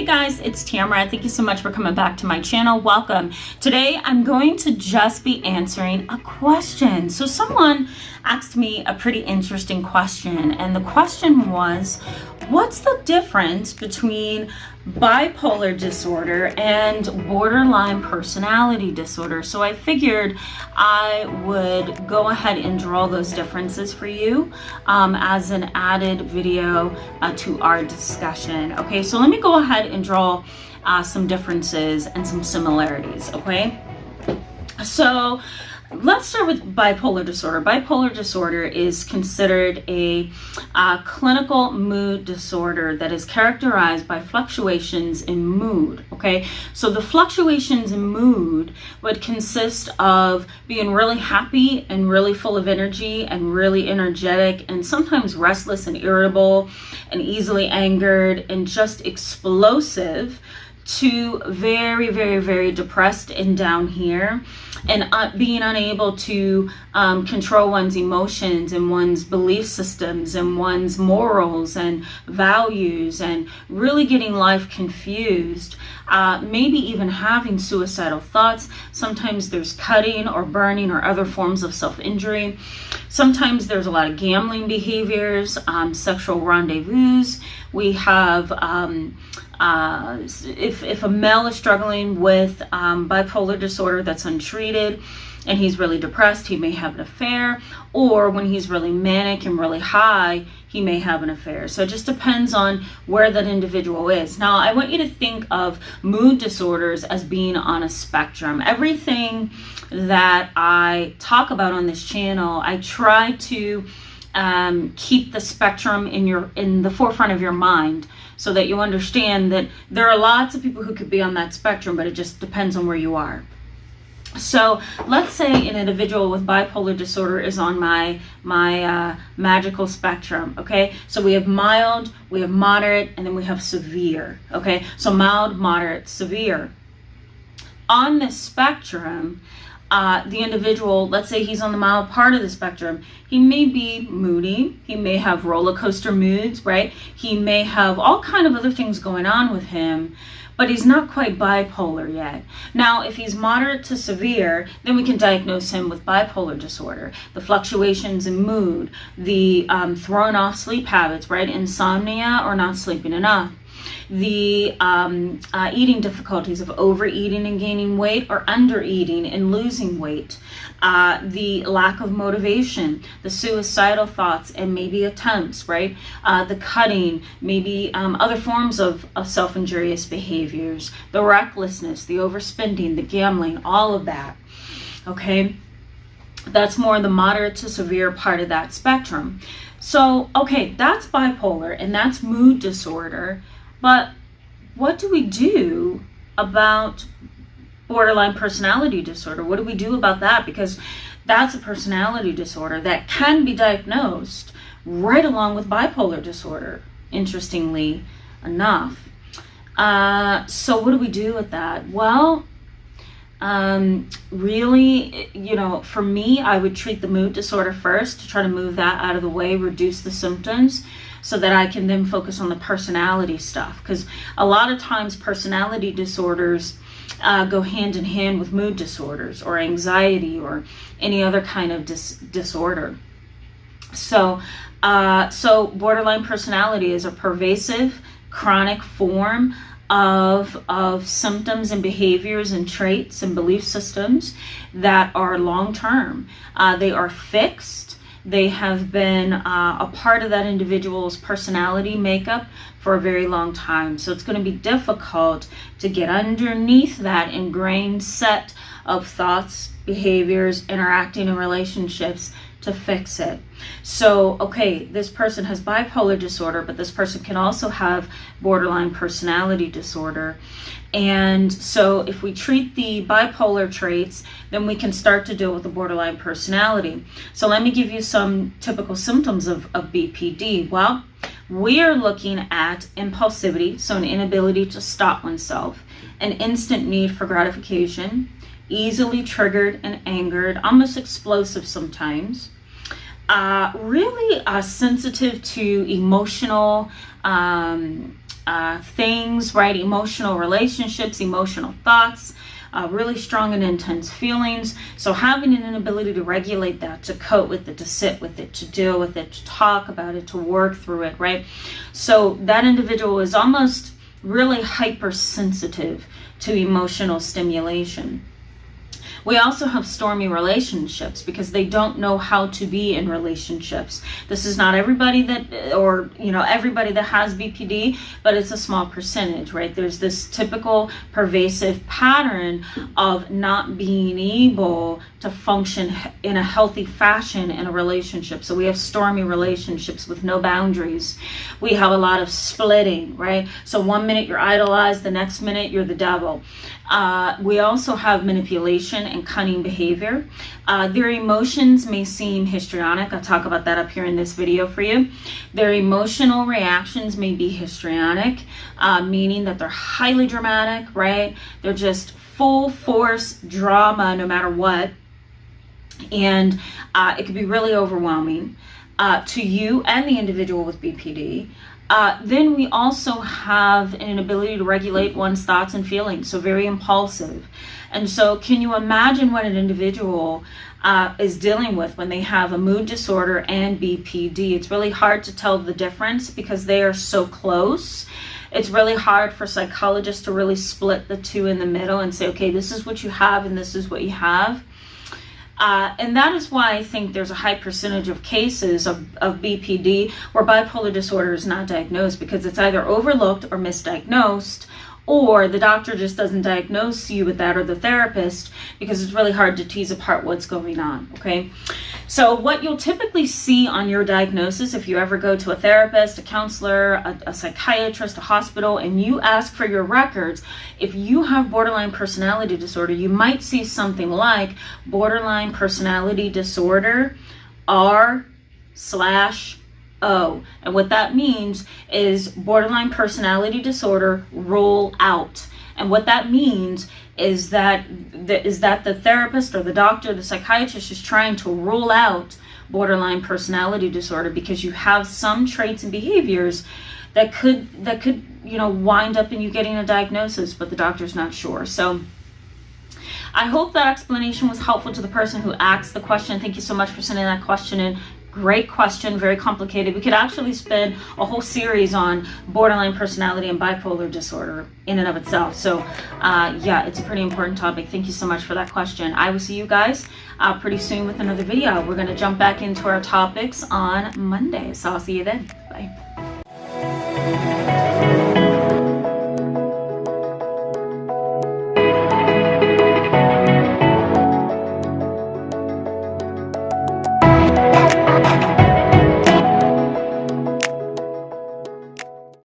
Hey guys, it's Tamara. Thank you so much for coming back to my channel. Welcome. Today I'm going to just be answering a question. So someone asked me a pretty interesting question, and the question was, what's the difference between bipolar disorder and borderline personality disorder? So I figured I would go ahead and draw those differences for you as an added video to our discussion. Okay, so let me go ahead and draw some differences and some similarities. Okay, so let's start with bipolar disorder. Bipolar disorder is considered a clinical mood disorder that is characterized by fluctuations in mood. Okay, so the fluctuations in mood would consist of being really happy and really full of energy and really energetic, and sometimes restless and irritable and easily angered and just explosive, to very, very, very depressed and down here, and being unable to control one's emotions and one's belief systems and one's morals and values, and really getting life confused, maybe even having suicidal thoughts. Sometimes there's cutting or burning or other forms of self-injury. Sometimes there's a lot of gambling behaviors, sexual rendezvous. We have if a male is struggling with bipolar disorder that's untreated and he's really depressed, he may have an affair, or when he's really manic and really high, he may have an affair. So it just depends on where that individual is. Now, I want you to think of mood disorders as being on a spectrum. Everything that I talk about on this channel, I try to keep the spectrum in the forefront of your mind, so that you understand that there are lots of people who could be on that spectrum, but it just depends on where you are. So let's say an individual with bipolar disorder is on my magical spectrum. Okay, so we have mild, we have moderate, and then we have severe. Okay, so mild, moderate, severe. On this spectrum, the individual, let's say he's on the mild part of the spectrum, he may be moody, he may have roller coaster moods, right? He may have all kind of other things going on with him, but he's not quite bipolar yet. Now, if he's moderate to severe, then we can diagnose him with bipolar disorder. The fluctuations in mood, the thrown off sleep habits, right? Insomnia or not sleeping enough. The eating difficulties of overeating and gaining weight, or undereating and losing weight, the lack of motivation, the suicidal thoughts and maybe attempts, right? The cutting, maybe other forms of self-injurious behaviors, the recklessness, the overspending, the gambling, all of that. Okay, that's more the moderate to severe part of that spectrum. So, okay, that's bipolar and that's mood disorder. But what do we do about borderline personality disorder? What do we do about that? Because that's a personality disorder that can be diagnosed right along with bipolar disorder, interestingly enough. So what do we do with that? Well, really, for me, I would treat the mood disorder first to try to move that out of the way, reduce the symptoms, so that I can then focus on the personality stuff. Because a lot of times personality disorders go hand in hand with mood disorders or anxiety or any other kind of disorder. So borderline personality is a pervasive, chronic form of symptoms and behaviors and traits and belief systems that are long-term. They are fixed. They have been a part of that individual's personality makeup for a very long time. So it's going to be difficult to get underneath that ingrained set of thoughts, behaviors, interacting in relationships to fix it. So, okay, this person has bipolar disorder, but this person can also have borderline personality disorder. And so if we treat the bipolar traits, then we can start to deal with the borderline personality. So let me give you some typical symptoms of BPD. Well, we are looking at impulsivity, so an inability to stop oneself, an instant need for gratification, easily triggered and angered, almost explosive sometimes, really sensitive to emotional things, right? Emotional relationships, emotional thoughts, really strong and intense feelings. So having an inability to regulate that, to cope with it, to sit with it, to deal with it, to talk about it, to work through it, right? So that individual is almost really hypersensitive to emotional stimulation. We also have stormy relationships because they don't know how to be in relationships. This is not everybody that, or everybody that has BPD, but it's a small percentage, right? There's this typical pervasive pattern of not being able to function in a healthy fashion in a relationship. So we have stormy relationships with no boundaries. We have a lot of splitting, right? So one minute you're idolized, the next minute you're the devil. We also have manipulation and cunning behavior. Their emotions may seem histrionic. I'll talk about that up here in this video for you. Their emotional reactions may be histrionic, meaning that they're highly dramatic, right? They're just full force drama no matter what. And it can be really overwhelming to you and the individual with BPD. Then we also have an inability to regulate one's thoughts and feelings, so very impulsive. And so can you imagine what an individual is dealing with when they have a mood disorder and BPD? It's really hard to tell the difference because they are so close. It's really hard for psychologists to really split the two in the middle and say, okay, this is what you have and this is what you have. And that is why I think there's a high percentage of cases of BPD where bipolar disorder is not diagnosed, because it's either overlooked or misdiagnosed, or the doctor just doesn't diagnose you with that, or the therapist, because it's really hard to tease apart what's going on, okay? So what you'll typically see on your diagnosis, if you ever go to a therapist, a counselor, a psychiatrist, a hospital, and you ask for your records, if you have borderline personality disorder, you might see something like borderline personality disorder R/O. And what that means is borderline personality disorder rule out. And what that means is that the therapist or the doctor, the psychiatrist is trying to rule out borderline personality disorder because you have some traits and behaviors that could wind up in you getting a diagnosis, but the doctor's not sure. So I hope that explanation was helpful to the person who asked the question. Thank you so much for sending that question in. Great question, very complicated. We could actually spend a whole series on borderline personality and bipolar disorder in and of itself. So yeah, it's a pretty important topic. Thank you so much for that question. I will see you guys pretty soon with another video. We're going to jump back into our topics on Monday. So I'll see you then. Bye.